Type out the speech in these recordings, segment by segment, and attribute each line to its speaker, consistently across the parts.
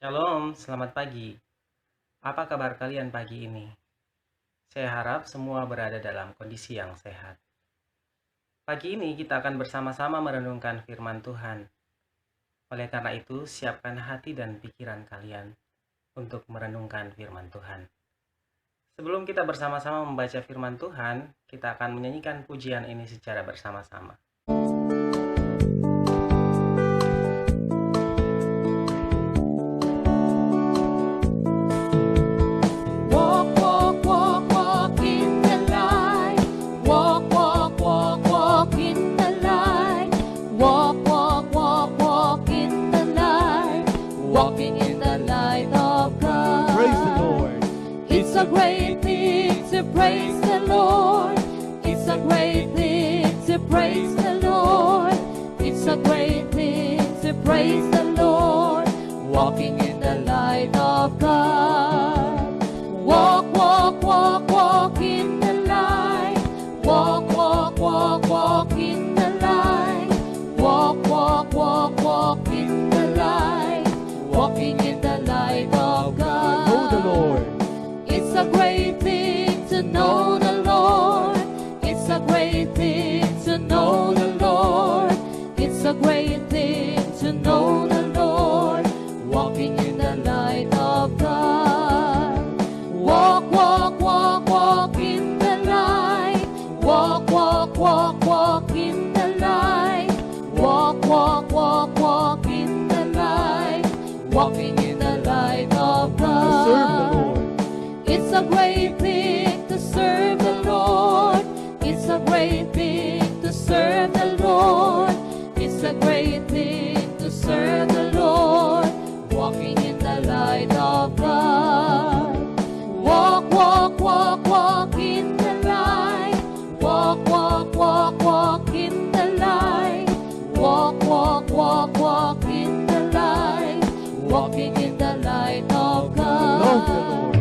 Speaker 1: Shalom, selamat pagi. Apa kabar kalian pagi ini? Saya harap semua berada dalam kondisi yang sehat. Pagi ini kita akan bersama-sama merenungkan firman Tuhan. Oleh karena itu, siapkan hati dan pikiran kalian untuk merenungkan firman Tuhan. Sebelum kita bersama-sama membaca firman Tuhan, kita akan menyanyikan pujian ini secara bersama-sama.
Speaker 2: Walking in the light of God.
Speaker 3: Praise the Lord.
Speaker 2: It's a great thing to praise the Lord. It's a great thing to praise the Lord. It's a great thing to praise the Lord. Walking in the light of God. Walk, walk, walk, walk in the light. Walk, walk, walk, walk in the light. Walk, walk, walk, walk in the light. Walking in the light of God.
Speaker 3: Know the Lord.
Speaker 2: It's a great thing to know the Lord. It's a great thing to know the Lord. It's a great thing to know the Lord. Walking in the light of God. Walk, walk, walk, walk in the light. Walk, walk, walk, walk in the light. Walk, walk, walk, walk in the light. Walking in the light of God.
Speaker 3: Serve the Lord.
Speaker 2: It's a great thing to serve the Lord. It's a great thing to serve the Lord. It's a great thing to serve the Lord. Walking in the light of God. Walk, walk, walk, walk in the light. Walk, walk, walk, walk in the light. Walk, walk, walk, walk in the light. Walking in the light of God.
Speaker 3: Love the Lord.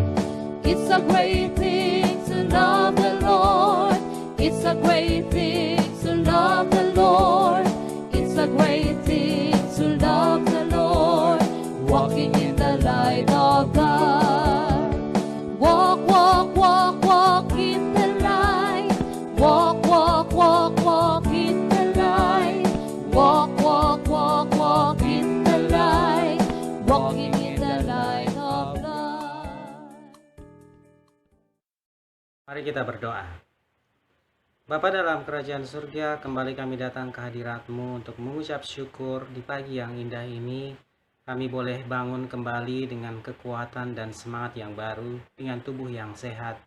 Speaker 2: It's a great thing to love the Lord. It's a great thing to love the Lord. It's a great thing to love the Lord. Walking in the light of God. Walk, walk, walk, walk in the light. Walk, walk, walk, walk in the light. Walk, walk, walk, walk in the light. Walking in the light of God.
Speaker 1: Mari kita berdoa. Bapa dalam kerajaan surga, kembali kami datang ke hadirat-Mu untuk mengucap syukur di pagi yang indah ini. Kami boleh bangun kembali dengan kekuatan dan semangat yang baru, dengan tubuh yang sehat.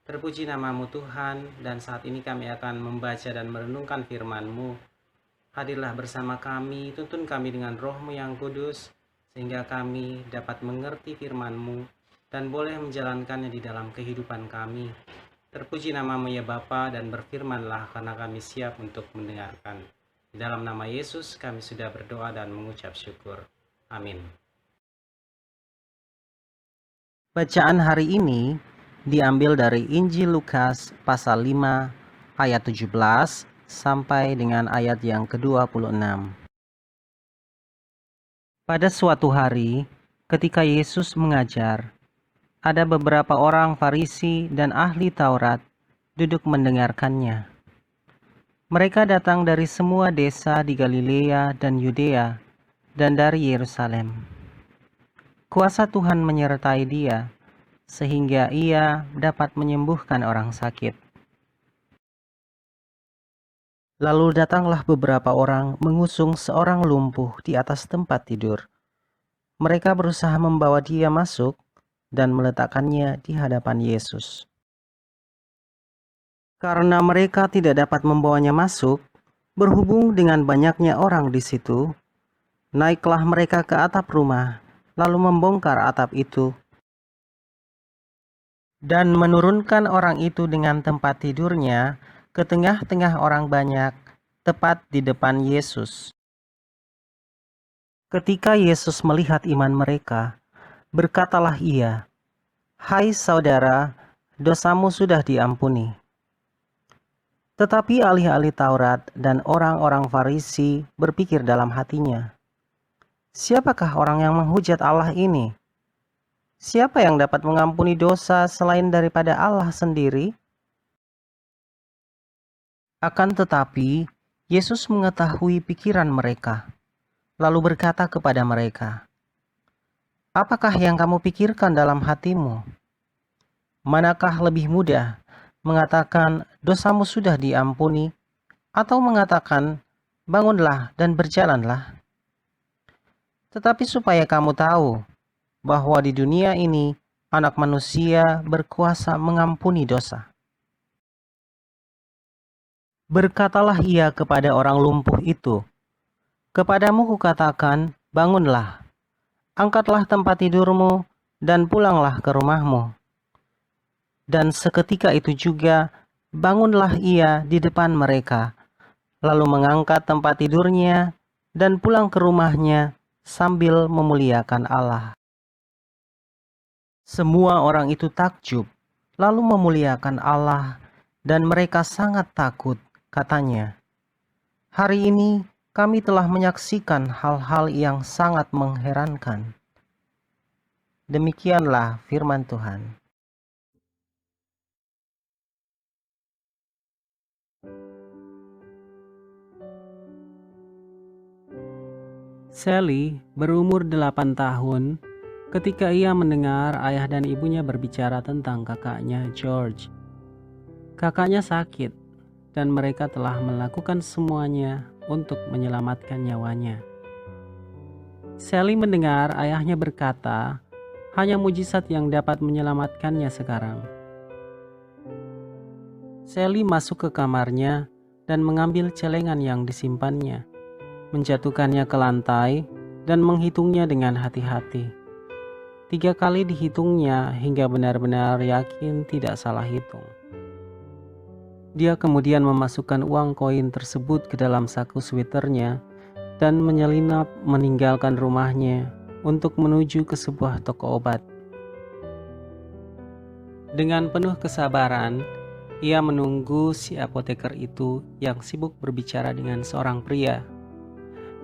Speaker 1: Terpuji nama-Mu Tuhan, dan saat ini kami akan membaca dan merenungkan firman-Mu. Hadirlah bersama kami, tuntun kami dengan Roh-Mu yang kudus, sehingga kami dapat mengerti firman-Mu dan boleh menjalankannya di dalam kehidupan kami. Terpuji nama-Mu ya Bapa, dan berfirmanlah karena kami siap untuk mendengarkan. Di dalam nama Yesus kami sudah berdoa dan mengucap syukur. Amin. Bacaan hari ini diambil dari Injil Lukas pasal 5 ayat 17 sampai dengan ayat yang ke-26. Pada suatu hari, ketika Yesus mengajar, ada beberapa orang Farisi dan ahli Taurat duduk mendengarkannya. Mereka datang dari semua desa di Galilea dan Yudea dan dari Yerusalem. Kuasa Tuhan menyertai dia, sehingga ia dapat menyembuhkan orang sakit. Lalu datanglah beberapa orang mengusung seorang lumpuh di atas tempat tidur. Mereka berusaha membawa dia masuk dan meletakkannya di hadapan Yesus. Karena mereka tidak dapat membawanya masuk, berhubung dengan banyaknya orang di situ, naiklah mereka ke atap rumah, lalu membongkar atap itu, dan menurunkan orang itu dengan tempat tidurnya ke tengah-tengah orang banyak, tepat di depan Yesus. Ketika Yesus melihat iman mereka, berkatalah ia, "Hai saudara, dosamu sudah diampuni." Tetapi ahli-ahli Taurat dan orang-orang Farisi berpikir dalam hatinya, Siapakah orang yang menghujat Allah ini? Siapa yang dapat mengampuni dosa selain daripada Allah sendiri? Akan tetapi, Yesus mengetahui pikiran mereka, lalu berkata kepada mereka, "Apakah yang kamu pikirkan dalam hatimu? Manakah lebih mudah, mengatakan dosamu sudah diampuni, atau mengatakan bangunlah dan berjalanlah? Tetapi supaya kamu tahu bahwa di dunia ini Anak Manusia berkuasa mengampuni dosa." Berkatalah ia kepada orang lumpuh itu, "Kepadamu kukatakan, bangunlah, angkatlah tempat tidurmu, dan pulanglah ke rumahmu." Dan seketika itu juga bangunlah ia di depan mereka, lalu mengangkat tempat tidurnya dan pulang ke rumahnya sambil memuliakan Allah. Semua orang itu takjub, lalu memuliakan Allah, dan mereka sangat takut. Katanya, "Hari ini kami telah menyaksikan hal-hal yang sangat mengherankan." Demikianlah firman Tuhan. Sally berumur 8 tahun ketika ia mendengar ayah dan ibunya berbicara tentang kakaknya George. Kakaknya sakit dan mereka telah melakukan semuanya untuk menyelamatkan nyawanya. Sally mendengar ayahnya berkata, hanya mujizat yang dapat menyelamatkannya sekarang. Sally masuk ke kamarnya dan mengambil celengan yang disimpannya, menjatuhkannya ke lantai dan menghitungnya dengan hati-hati. 3 kali dihitungnya hingga benar-benar yakin tidak salah hitung. Dia kemudian memasukkan uang koin tersebut ke dalam saku sweaternya dan menyelinap meninggalkan rumahnya untuk menuju ke sebuah toko obat. Dengan penuh kesabaran, ia menunggu si apoteker itu yang sibuk berbicara dengan seorang pria.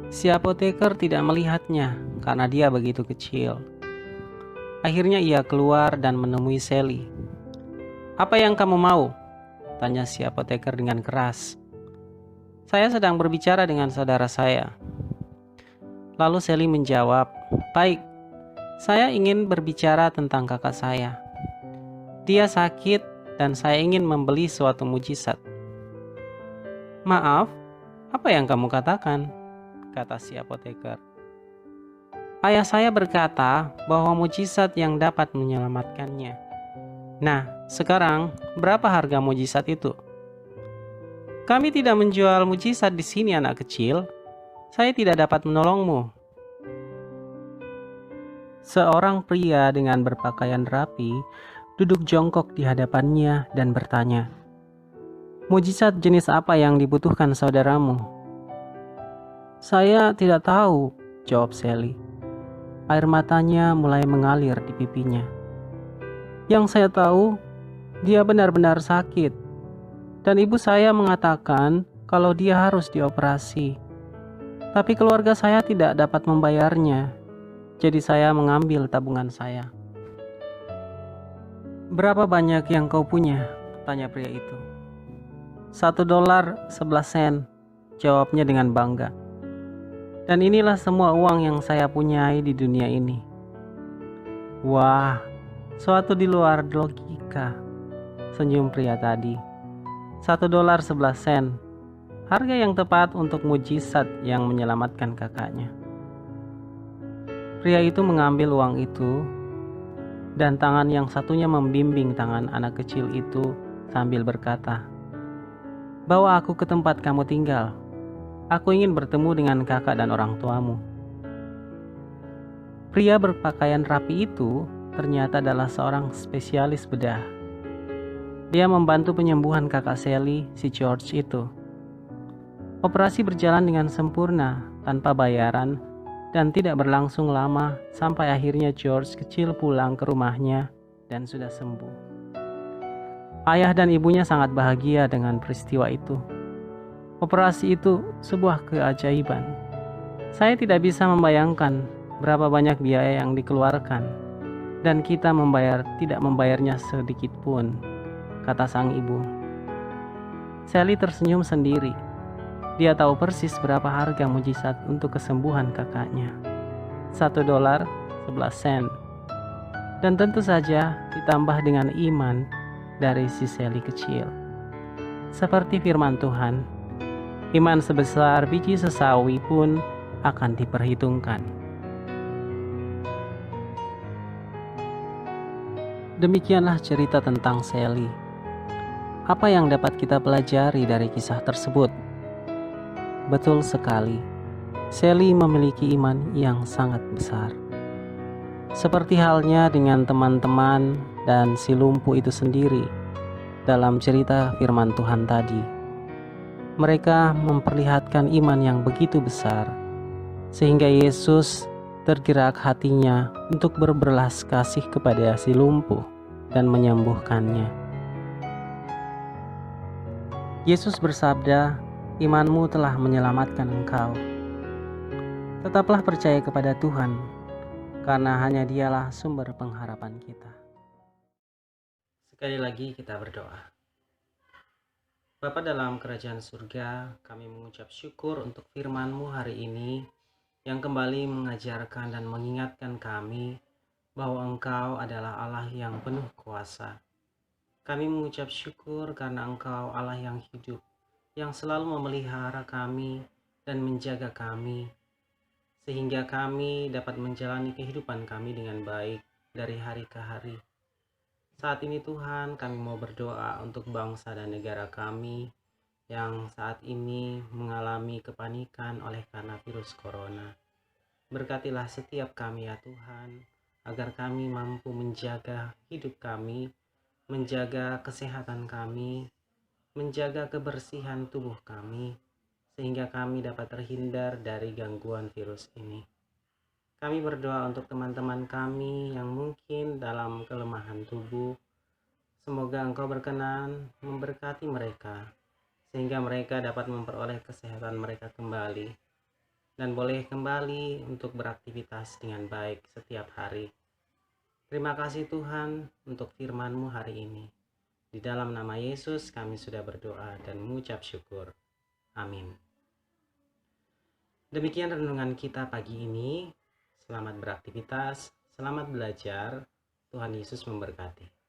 Speaker 1: Si apoteker tidak melihatnya karena dia begitu kecil. Akhirnya ia keluar dan menemui Sally. "Apa yang kamu mau?" tanya si apoteker dengan keras. "Saya sedang berbicara dengan saudara saya." Lalu Sally menjawab, "Baik, saya ingin berbicara tentang kakak saya. Dia sakit dan saya ingin membeli suatu mujizat." "Maaf, apa yang kamu katakan?" kata si apoteker. "Ayah saya berkata bahwa mujizat yang dapat menyelamatkannya. Nah, sekarang berapa harga mujizat itu?" "Kami tidak menjual mujizat di sini, anak kecil. Saya tidak dapat menolongmu." Seorang pria dengan berpakaian rapi duduk jongkok di hadapannya dan bertanya, "Mujizat jenis apa yang dibutuhkan saudaramu?" "Saya tidak tahu," jawab Sally. Air matanya mulai mengalir di pipinya. "Yang saya tahu, dia benar-benar sakit. Dan ibu saya mengatakan kalau dia harus dioperasi. Tapi keluarga saya tidak dapat membayarnya. Jadi saya mengambil tabungan saya." "Berapa banyak yang kau punya?" tanya pria itu. $1.11, jawabnya dengan bangga. "Dan inilah semua uang yang saya punyai di dunia ini." "Wah, suatu di luar logika," senyum pria tadi. $1.11, harga yang tepat untuk mujizat yang menyelamatkan kakaknya. Pria itu mengambil uang itu, dan tangan yang satunya membimbing tangan anak kecil itu sambil berkata, "Bawa aku ke tempat kamu tinggal. Aku ingin bertemu dengan kakak dan orang tuamu." Pria berpakaian rapi itu ternyata adalah seorang spesialis bedah. Dia membantu penyembuhan kakak Sally, si George itu. Operasi berjalan dengan sempurna, tanpa bayaran, dan tidak berlangsung lama sampai akhirnya George kecil pulang ke rumahnya dan sudah sembuh. Ayah dan ibunya sangat bahagia dengan peristiwa itu. Operasi itu sebuah keajaiban. Saya tidak bisa membayangkan berapa banyak biaya yang dikeluarkan, dan kita tidak membayarnya sedikit pun, kata sang ibu. Sally tersenyum sendiri. Dia tahu persis berapa harga mujizat untuk kesembuhan kakaknya. $1.11. Dan tentu saja ditambah dengan iman dari si Sally kecil. Seperti firman Tuhan, iman sebesar biji sesawi pun akan diperhitungkan. Demikianlah cerita tentang Sally. Apa yang dapat kita pelajari dari kisah tersebut? Betul sekali, Sally memiliki iman yang sangat besar. Seperti halnya dengan teman-teman dan si lumpuh itu sendiri dalam cerita firman Tuhan tadi. Mereka memperlihatkan iman yang begitu besar, sehingga Yesus tergerak hatinya untuk berbelas kasih kepada si lumpuh dan menyembuhkannya. Yesus bersabda, "Imanmu telah menyelamatkan engkau." Tetaplah percaya kepada Tuhan, karena hanya Dialah sumber pengharapan kita. Sekali lagi kita berdoa. Bapa dalam kerajaan surga, kami mengucap syukur untuk firman-Mu hari ini yang kembali mengajarkan dan mengingatkan kami bahwa Engkau adalah Allah yang penuh kuasa. Kami mengucap syukur karena Engkau Allah yang hidup, yang selalu memelihara kami dan menjaga kami, sehingga kami dapat menjalani kehidupan kami dengan baik dari hari ke hari. Saat ini Tuhan, kami mau berdoa untuk bangsa dan negara kami yang saat ini mengalami kepanikan oleh karena virus corona. Berkatilah setiap kami ya Tuhan, agar kami mampu menjaga hidup kami, menjaga kesehatan kami, menjaga kebersihan tubuh kami, sehingga kami dapat terhindar dari gangguan virus ini. Kami berdoa untuk teman-teman kami yang mungkin dalam kelemahan tubuh. Semoga Engkau berkenan memberkati mereka, sehingga mereka dapat memperoleh kesehatan mereka kembali, dan boleh kembali untuk beraktivitas dengan baik setiap hari. Terima kasih Tuhan untuk firman-Mu hari ini. Di dalam nama Yesus kami sudah berdoa dan mengucap syukur. Amin. Demikian renungan kita pagi ini. Selamat beraktivitas, selamat belajar. Tuhan Yesus memberkati.